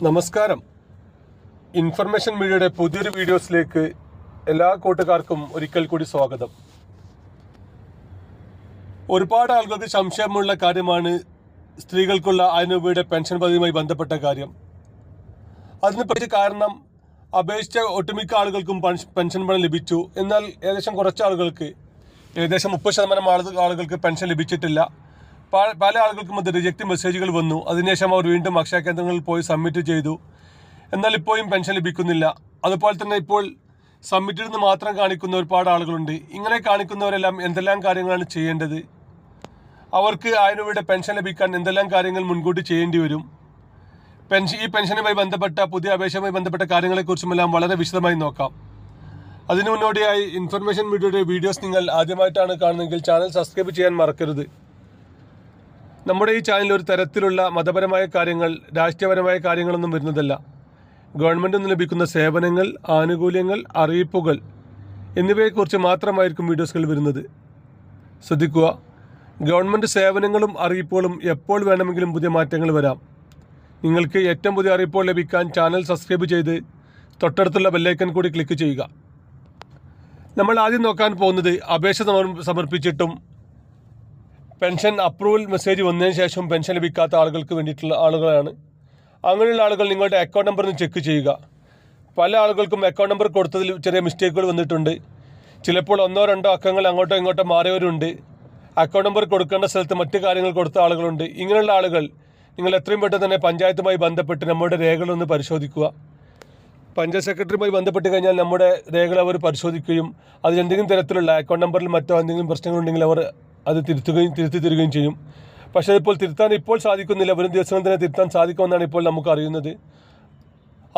നമസ്കാരം. ഇൻഫർമേഷൻ മീഡിയയുടെ പുതിയൊരു വീഡിയോസിലേക്ക് എല്ലാ കൂട്ടുകാർക്കും ഒരിക്കൽ കൂടി സ്വാഗതം. ഒരുപാട് ആളുകൾക്ക് സംശയമുള്ള കാര്യമാണ് സ്ത്രീകൾക്കുള്ള 1000 രൂപയുടെ പെൻഷൻ പദ്ധതിയുമായി ബന്ധപ്പെട്ട കാര്യം. അതിന് പറ്റിയ കാരണം അപേക്ഷിച്ച ഒട്ടുമിക്ക ആളുകൾക്കും പെൻഷൻ പണം ലഭിച്ചു. എന്നാൽ ഏകദേശം കുറച്ച് ആളുകൾക്ക്, ഏകദേശം 30% ആളുകൾക്ക് പെൻഷൻ ലഭിച്ചിട്ടില്ല. പല ആളുകൾക്കും അത് റിജക്റ്റ് മെസ്സേജുകൾ വന്നു. അതിനുശേഷം അവർ വീണ്ടും അക്ഷയ കേന്ദ്രങ്ങളിൽ പോയി സബ്മിറ്റ് ചെയ്തു. എന്നാൽ ഇപ്പോഴും പെൻഷൻ ലഭിക്കുന്നില്ല. അതുപോലെ തന്നെ ഇപ്പോൾ സബ്മിറ്റിൽ നിന്ന് മാത്രം കാണിക്കുന്ന ഒരുപാട് ആളുകളുണ്ട്. ഇങ്ങനെ കാണിക്കുന്നവരെല്ലാം എന്തെല്ലാം കാര്യങ്ങളാണ് ചെയ്യേണ്ടത്, അവർക്ക് 1000 രൂപയുടെ പെൻഷൻ ലഭിക്കാൻ എന്തെല്ലാം കാര്യങ്ങൾ മുൻകൂട്ടി ചെയ്യേണ്ടി വരും, ഈ പെൻഷനുമായി ബന്ധപ്പെട്ട പുതിയ അപേക്ഷയുമായി ബന്ധപ്പെട്ട കാര്യങ്ങളെക്കുറിച്ചുമെല്ലാം വളരെ വിശദമായി നോക്കാം. അതിനു മുന്നോടിയായി ഇൻഫർമേഷൻ മീഡിയയുടെ വീഡിയോസ് നിങ്ങൾ ആദ്യമായിട്ടാണ് കാണുന്നതെങ്കിൽ ചാനൽ സബ്സ്ക്രൈബ് ചെയ്യാൻ മറക്കരുത്. നമ്മുടെ ഈ ചാനലിൽ ഒരു തരത്തിലുള്ള മതപരമായ കാര്യങ്ങൾ, രാഷ്ട്രീയപരമായ കാര്യങ്ങളൊന്നും വരുന്നതല്ല. ഗവൺമെൻറ്റിൽ നിന്ന് ലഭിക്കുന്ന സേവനങ്ങൾ, ആനുകൂല്യങ്ങൾ, അറിയിപ്പുകൾ എന്നിവയെക്കുറിച്ച് മാത്രമായിരിക്കും വീഡിയോസുകൾ വരുന്നത്. ശ്രദ്ധിക്കുക, ഗവൺമെൻറ് സേവനങ്ങളും അറിയിപ്പുകളും എപ്പോൾ വേണമെങ്കിലും പുതിയ മാറ്റങ്ങൾ വരാം. നിങ്ങൾക്ക് ഏറ്റവും പുതിയ അറിയിപ്പുകൾ ലഭിക്കാൻ ചാനൽ സബ്സ്ക്രൈബ് ചെയ്ത് തൊട്ടടുത്തുള്ള ബെല്ലൈക്കൺ കൂടി ക്ലിക്ക് ചെയ്യുക. നമ്മൾ ആദ്യം നോക്കാൻ പോകുന്നത് അപേക്ഷ സമർപ്പിച്ചിട്ടും പെൻഷൻ അപ്രൂവൽ മെസ്സേജ് വന്നതിന് ശേഷം പെൻഷൻ ലഭിക്കാത്ത ആളുകൾക്ക് വേണ്ടിയിട്ടുള്ള ആളുകളാണ്. അങ്ങനെയുള്ള ആളുകൾ നിങ്ങളുടെ അക്കൗണ്ട് നമ്പർ ഒന്ന് ചെക്ക് ചെയ്യുക. പല ആളുകൾക്കും അക്കൗണ്ട് നമ്പർ കൊടുത്തതിൽ ചെറിയ മിസ്റ്റേക്കുകൾ വന്നിട്ടുണ്ട്. ചിലപ്പോൾ 1-2 അക്കങ്ങൾ അങ്ങോട്ടോ ഇങ്ങോട്ടോ മാറിയവരുണ്ട്. അക്കൗണ്ട് നമ്പർ കൊടുക്കേണ്ട സ്ഥലത്ത് മറ്റു കാര്യങ്ങൾ കൊടുത്ത ആളുകളുണ്ട്. ഇങ്ങനെയുള്ള ആളുകൾ നിങ്ങൾ എത്രയും പെട്ടെന്ന് തന്നെ പഞ്ചായത്തുമായി ബന്ധപ്പെട്ട് നമ്മുടെ രേഖകളൊന്ന് പരിശോധിക്കുക. പഞ്ചായത്ത് സെക്രട്ടറിയുമായി ബന്ധപ്പെട്ട് കഴിഞ്ഞാൽ നമ്മുടെ രേഖകൾ അവർ പരിശോധിക്കുകയും അതിലെന്തെങ്കിലും തരത്തിലുള്ള അക്കൗണ്ട് നമ്പറിൽ മറ്റോ എന്തെങ്കിലും പ്രശ്നങ്ങളുണ്ടെങ്കിൽ അവർ അത് തിരുത്തി തരികയും ചെയ്യും. പക്ഷേ ഇപ്പോൾ തിരുത്താൻ സാധിക്കുന്നില്ല. വരും ദിവസങ്ങളിൽ തന്നെ തിരുത്താൻ സാധിക്കുമെന്നാണ് ഇപ്പോൾ നമുക്ക് അറിയുന്നത്.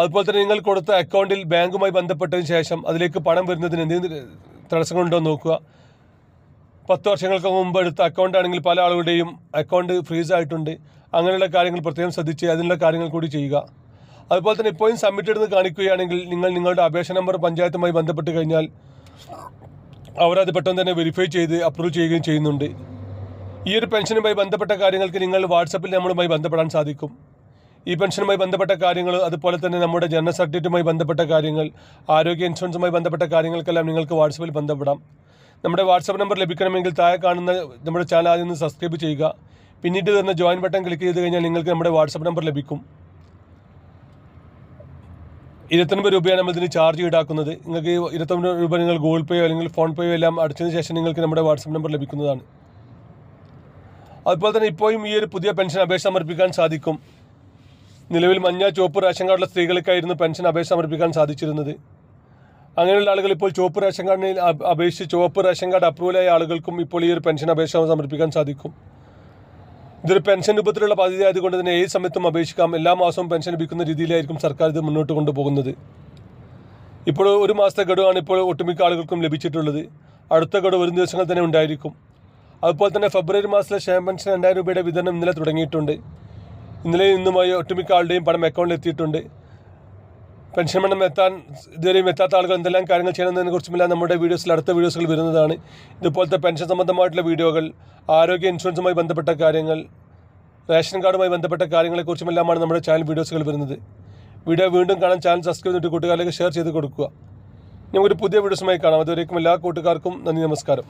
അതുപോലെ തന്നെ നിങ്ങൾ കൊടുത്ത അക്കൗണ്ടിൽ ബാങ്കുമായി ബന്ധപ്പെട്ടതിന് ശേഷം അതിലേക്ക് പണം വരുന്നതിന് എന്തെങ്കിലും തടസ്സങ്ങളുണ്ടോ എന്ന് നോക്കുക. 10 വർഷങ്ങൾക്ക് മുമ്പ് എടുത്ത അക്കൗണ്ട് ആണെങ്കിൽ പല ആളുകളുടെയും അക്കൗണ്ട് ഫ്രീസ് ആയിട്ടുണ്ട്. അങ്ങനെയുള്ള കാര്യങ്ങൾ പ്രത്യേകം ശ്രദ്ധിച്ച് അതിനുള്ള കാര്യങ്ങൾ കൂടി ചെയ്യുക. അതുപോലെ തന്നെ ഇപ്പോഴും സബ്മിറ്റഡ് എന്ന് കാണിക്കുകയാണെങ്കിൽ നിങ്ങളുടെ അപേക്ഷ നമ്പർ പഞ്ചായത്തുമായി ബന്ധപ്പെട്ട് കഴിഞ്ഞാൽ അവരത് പെട്ടെന്ന് തന്നെ വെരിഫൈ ചെയ്ത് അപ്രൂവ് ചെയ്യുകയും ചെയ്യുന്നുണ്ട്. ഈ ഒരു പെൻഷനുമായി ബന്ധപ്പെട്ട കാര്യങ്ങൾക്ക് നിങ്ങൾ വാട്സപ്പിൽ നമ്മളുമായി ബന്ധപ്പെടാൻ സാധിക്കും. ഈ പെൻഷനുമായി ബന്ധപ്പെട്ട കാര്യങ്ങൾ, അതുപോലെ തന്നെ നമ്മുടെ ജനന സർട്ടിഫിക്കറ്റുമായി ബന്ധപ്പെട്ട കാര്യങ്ങൾ, ആരോഗ്യ ഇൻഷുറൻസുമായി ബന്ധപ്പെട്ട കാര്യങ്ങൾക്കെല്ലാം നിങ്ങൾക്ക് വാട്സപ്പിൽ ബന്ധപ്പെടാം. നമ്മുടെ വാട്സപ്പ് നമ്പർ ലഭിക്കണമെങ്കിൽ താഴെ കാണുന്ന നമ്മുടെ ചാനൽ ആദ്യം ഒന്ന് സബ്സ്ക്രൈബ് ചെയ്യുക. പിന്നീട് വരുന്ന ജോയിൻ ബട്ടൺ ക്ലിക്ക് ചെയ്ത് കഴിഞ്ഞാൽ നിങ്ങൾക്ക് നമ്മുടെ വാട്സപ്പ് നമ്പർ ലഭിക്കും. 29 രൂപയാണ് നമ്മൾ ഇതിന് ചാർജ് ഈടാക്കുന്നത്. നിങ്ങൾക്ക് 29 രൂപ നിങ്ങൾ ഗൂഗിൾ പേയോ അല്ലെങ്കിൽ ഫോൺ പേയോ എല്ലാം അടച്ചതിന് ശേഷം നിങ്ങൾക്ക് നമ്മുടെ വാട്സപ്പ് നമ്പർ ലഭിക്കുന്നതാണ്. അതുപോലെ തന്നെ ഇപ്പോഴും ഈ ഒരു പുതിയ പെൻഷൻ അപേക്ഷ സമർപ്പിക്കാൻ സാധിക്കും. നിലവിൽ മഞ്ഞ, ചുവപ്പ് റേഷൻ കാർഡുള്ള സ്ത്രീകൾക്കായിരുന്നു പെൻഷൻ അപേക്ഷ സമർപ്പിക്കാൻ സാധിച്ചിരുന്നത്. അങ്ങനെയുള്ള ആളുകൾ ഇപ്പോൾ ചുവപ്പ് റേഷൻ കാർഡിന് അപേക്ഷിച്ച് ചുവപ്പ് റേഷൻ കാർഡ് അപ്രൂവലായ ആളുകൾക്കും ഇപ്പോൾ ഈ ഒരു പെൻഷൻ അപേക്ഷ സമർപ്പിക്കാൻ സാധിക്കും. ഇതൊരു പെൻഷൻ രൂപത്തിലുള്ള പദ്ധതി ആയതുകൊണ്ട് തന്നെ ഏത് സമയത്തും അപേക്ഷിക്കാം. എല്ലാ മാസവും പെൻഷൻ ലഭിക്കുന്ന രീതിയിലായിരിക്കും സർക്കാർ ഇത് മുന്നോട്ട് കൊണ്ടുപോകുന്നത്. ഇപ്പോൾ 1 മാസത്തെ ഗഡുവാണ് ഇപ്പോൾ ഒട്ടുമിക്ക ആളുകൾക്കും ലഭിച്ചിട്ടുള്ളത്. അടുത്ത ഗഡു വരും ദിവസങ്ങൾ തന്നെ ഉണ്ടായിരിക്കും. അതുപോലെ തന്നെ ഫെബ്രുവരി മാസത്തിലെ ക്ഷേമ പെൻഷൻ 2000 രൂപയുടെ വിതരണം ഇന്നലെ തുടങ്ങിയിട്ടുണ്ട്. ഇന്നലെ ഇന്നുമായി ഒട്ടുമിക്ക ആളുടെയും പണം അക്കൗണ്ടിൽ എത്തിയിട്ടുണ്ട്. പെൻഷൻ പണം ഇതുവരെയും എത്താത്ത ആളുകൾ എന്തെല്ലാം കാര്യങ്ങൾ ചെയ്യണമെന്നതിനെ കുറിച്ചുമെല്ലാം നമ്മുടെ അടുത്ത വീഡിയോസുകൾ വരുന്നതാണ്. ഇതുപോലത്തെ പെൻഷൻ സംബന്ധമായിട്ടുള്ള വീഡിയോകൾ, ആരോഗ്യ ഇൻഷുറൻസുമായി ബന്ധപ്പെട്ട കാര്യങ്ങൾ, റേഷൻ കാർഡുമായി ബന്ധപ്പെട്ട കാര്യങ്ങളെക്കുറിച്ചുമെല്ലാമാണ് നമ്മുടെ ചാനൽ വീഡിയോസുകൾ വരുന്നത്. വീഡിയോ വീണ്ടും കാണാൻ ചാനൽ സബ്സ്ക്രൈബ് ചെയ്തിട്ട് കൂട്ടുകാരിലേക്ക് ഷെയർ ചെയ്ത് കൊടുക്കുക. നമുക്കൊരു പുതിയ വീഡിയോസുമായി കാണാം. അതുവരേക്കും എല്ലാ കൂട്ടുകാർക്കും നന്ദി, നമസ്കാരം.